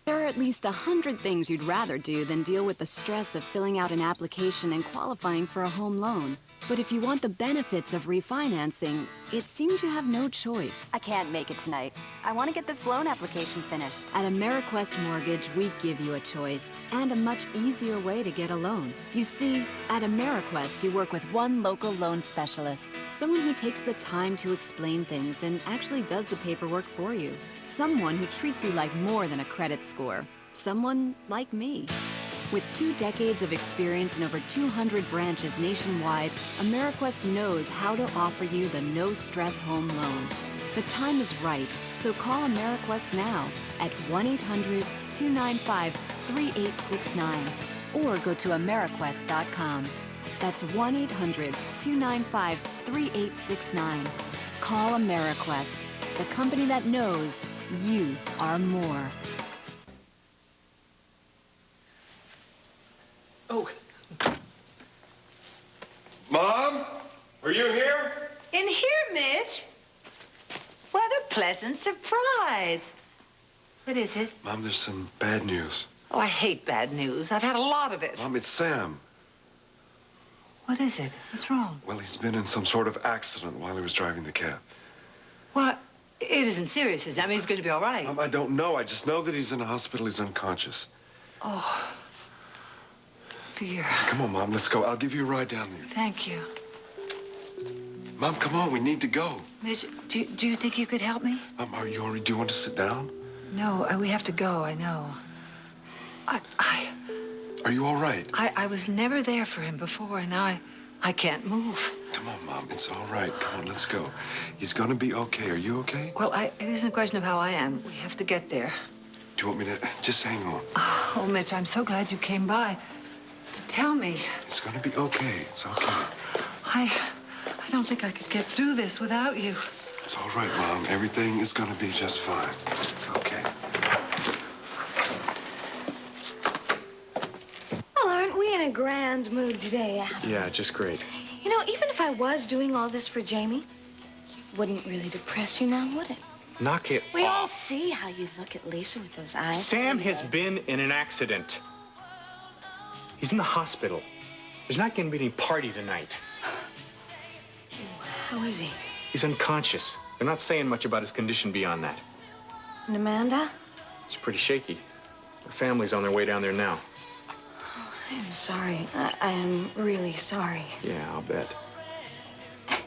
There are at least 100 things you'd rather do than deal with the stress of filling out an application and qualifying for a home loan. But if you want the benefits of refinancing, it seems you have no choice. I can't make it tonight. I want to get this loan application finished. At Ameriquest Mortgage, we give you a choice and a much easier way to get a loan. You see, at Ameriquest, you work with one local loan specialist, someone who takes the time to explain things and actually does the paperwork for you. Someone who treats you like more than a credit score. Someone like me. With 2 decades of experience and over 200 branches nationwide, Ameriquest knows how to offer you the no-stress home loan. The time is right, so call Ameriquest now at 1-800-295-3869 or go to Ameriquest.com. That's 1-800-295-3869. Call Ameriquest, the company that knows you are more. Oh. Mom? Are you here? In here, Mitch? What a pleasant surprise. What is it? Mom, there's some bad news. Oh, I hate bad news. I've had a lot of it. Mom, it's Sam. What is it? What's wrong? Well, he's been in some sort of accident while he was driving the cab. Well, it isn't serious, is it? I mean, he's going to be all right. Mom, I don't know. I just know that he's in a hospital. He's unconscious. Oh, dear. Come on, Mom. Let's go. I'll give you a ride down there. Thank you. Mom, come on. We need to go. Mitch, do you think you could help me? Mom, do you want to sit down? No, we have to go, I know. Are you all right? I was never there for him before, and now I can't move. Come on, Mom. It's all right. Come on, let's go. He's gonna be okay. Are you okay? Well, it isn't a question of how I am. We have to get there. Do you want me to just hang on? Oh, Mitch, I'm so glad you came by to tell me. It's gonna be okay. It's okay. I don't think I could get through this without you. It's all right, Mom. Everything is gonna be just fine. It's okay. Well, aren't we in a grand mood today, Adam? Yeah, just great. You know, even if I was doing all this for Jamie, it wouldn't really depress you now, would it? Knock it We all off. see how you look at Lisa with those eyes. Sam has been in an accident. He's in the hospital. There's not going to be any party tonight. How is he? He's unconscious. They're not saying much about his condition beyond that. And Amanda? It's pretty shaky. Her family's on their way down there now. I am sorry. I am really sorry. Yeah, I'll bet. Why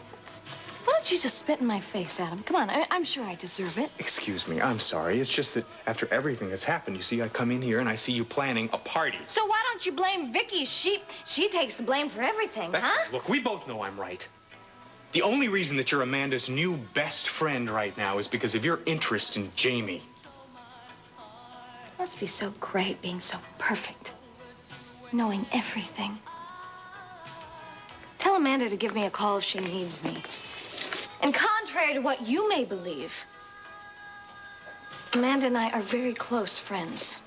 don't you just spit in my face, Adam? Come on, I'm sure I deserve it. Excuse me, I'm sorry. It's just that after everything that's happened, you see, I come in here and I see you planning a party. So why don't you blame Vicky? She takes the blame for everything, huh? Look, we both know I'm right. The only reason that you're Amanda's new best friend right now is because of your interest in Jamie. It must be so great being so perfect. Knowing everything. Tell Amanda to give me a call if she needs me. And contrary to what you may believe, Amanda and I are very close friends.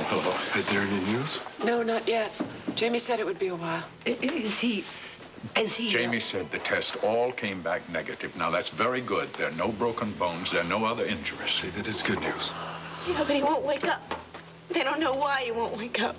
Hello. Is there any news? No, not yet. Jamie said it would be a while. Is he... Jamie said the test all came back negative. Now, that's very good. There are no broken bones. There are no other injuries. See, that is good news. Yeah, but he won't wake up. They don't know why he won't wake up.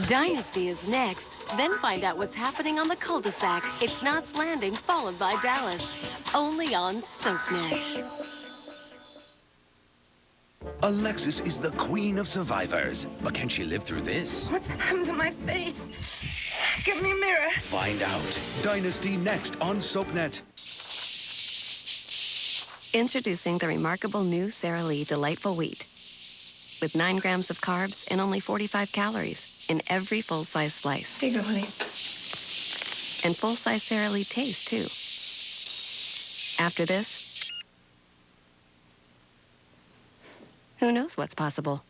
Dynasty is next. Then find out what's happening on the cul-de-sac. It's Knots Landing, followed by Dallas. Only on SoapNet. Alexis is the queen of survivors, but can she live through this? What's happened to my face? Give me a mirror. Find out. Dynasty next on SoapNet. Introducing the remarkable new Sara Lee Delightful Wheat. With 9 grams of carbs and only 45 calories in every full-size slice. Here you go, honey. And full-size Sara Lee taste, too. After this, who knows what's possible?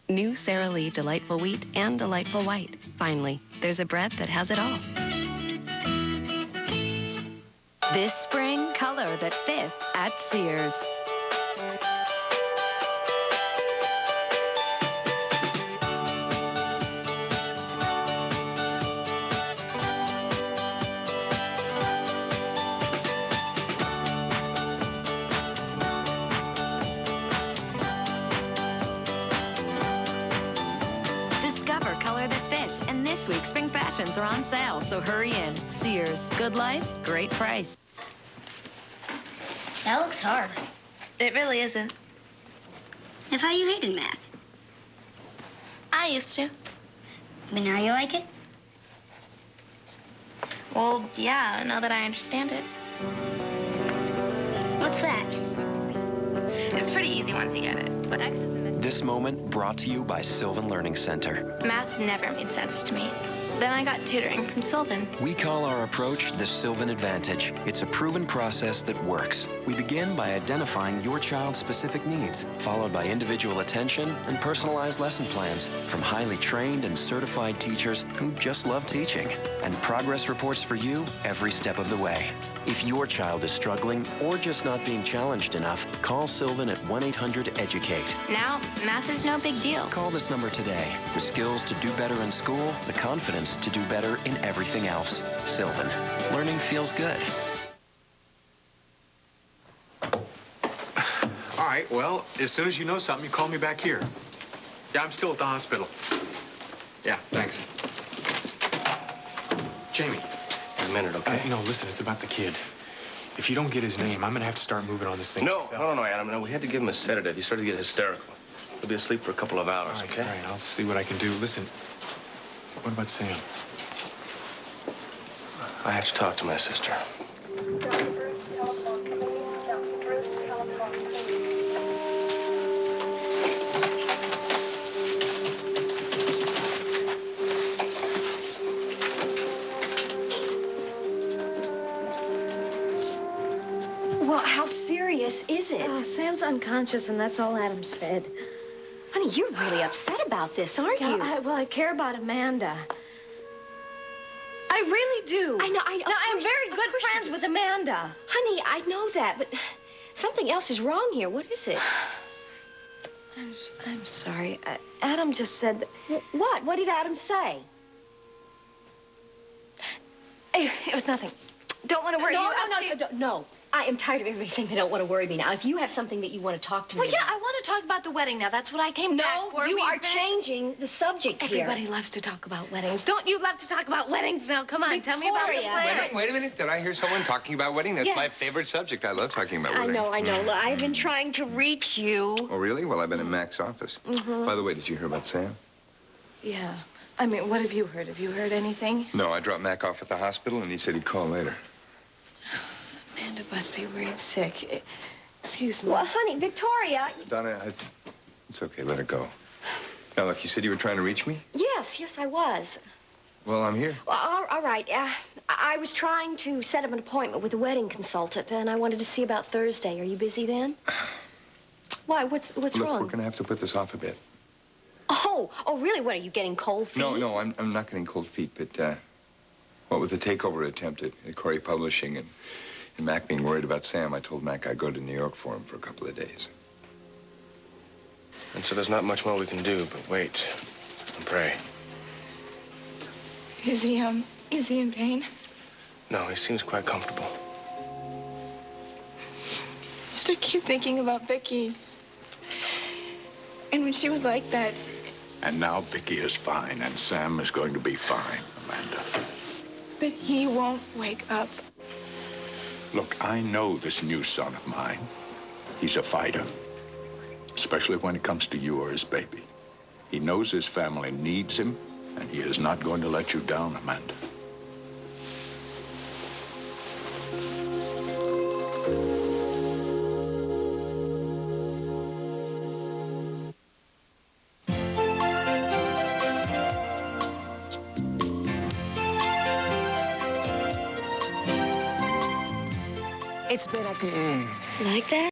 New Sara Lee Delightful Wheat and Delightful White. Finally, there's a bread that has it all. This spring, color that fits at Sears. Discover color that fits, and this week's spring fashions are on sale, so hurry in. Sears, good life, great price. That looks hard. It really isn't. I thought you hated math. I used to. But now you like it? Well, yeah, now that I understand it. What's that? It's pretty easy once you get it. But X is a This moment brought to you by Sylvan Learning Center. math never made sense to me. Then I got tutoring from Sylvan. We call our approach the Sylvan Advantage. It's a proven process that works. We begin by identifying your child's specific needs, followed by individual attention and personalized lesson plans from highly trained and certified teachers who just love teaching, and progress reports for you every step of the way. If your child is struggling or just not being challenged enough, call Sylvan at 1-800-EDUCATE. Now, math is no big deal. Call this number today. The skills to do better in school, the confidence to do better in everything else. Sylvan. Learning feels good. All right, well, as soon as you know something, you call me back here. Yeah, I'm still at the hospital. Yeah, thanks. Jamie. A minute, okay? No, listen, it's about the kid. If you don't get his name, I'm going to have to start moving on this thing. No, Adam. No, we had to give him a sedative. He started to get hysterical. He'll be asleep for a couple of hours, okay? All right, I'll see what I can do. Listen, what about Sam? I have to talk to my sister. Well, how serious is it? Oh, Sam's unconscious, and that's all Adam said. Honey, you're really upset about this, aren't you? Well, I care about Amanda. I really do. I know. Now, I'm very good friends with Amanda. Honey, I know that, but something else is wrong here. What is it? I'm sorry. Adam just said that... What? What did Adam say? It was nothing. Don't want to worry you. No. I am tired of everybody saying they don't want to worry me now. If you have something that you want to talk to me Well, yeah, about. I want to talk about the wedding now. That's what I came back for. No, you are changing the subject here. Everybody loves to talk about weddings. Don't you love to talk about weddings now? Come on, tell me about your plan. Wait a minute. Did I hear someone talking about wedding? That's my Yes. favorite subject. I love talking about weddings. I know. Look, I've been trying to reach you. Oh, really? Well, I've been in Mac's office. Mm-hmm. By the way, did you hear about Sam? Yeah. I mean, what have you heard? Have you heard anything? No, I dropped Mac off at the hospital, and he said he'd call later. Amanda must be worried sick. Excuse me. Well, honey, Victoria. Donna, it's okay. Let it go. Now, look, you said you were trying to reach me? Yes, I was. Well, I'm here. Well, all right. I was trying to set up an appointment with a wedding consultant, and I wanted to see about Thursday. Are you busy then? Why? What's Look, wrong? we're going to have to put this off a bit. Oh, really? What, are you getting cold feet? No, I'm not getting cold feet, but, what with the takeover attempt at Corey Publishing and Mac being worried about Sam, I told Mac I'd go to New York for him for a couple of days. And so there's not much more we can do but wait and pray. Is he in pain? No, he seems quite comfortable. I keep thinking about Vicky. And when she was like that... And now Vicky is fine, and Sam is going to be fine, Amanda. But he won't wake up. Look, I know this new son of mine. He's a fighter, especially when it comes to you or his baby. He knows his family needs him, and he is not going to let you down, Amanda. It's been a... Like that?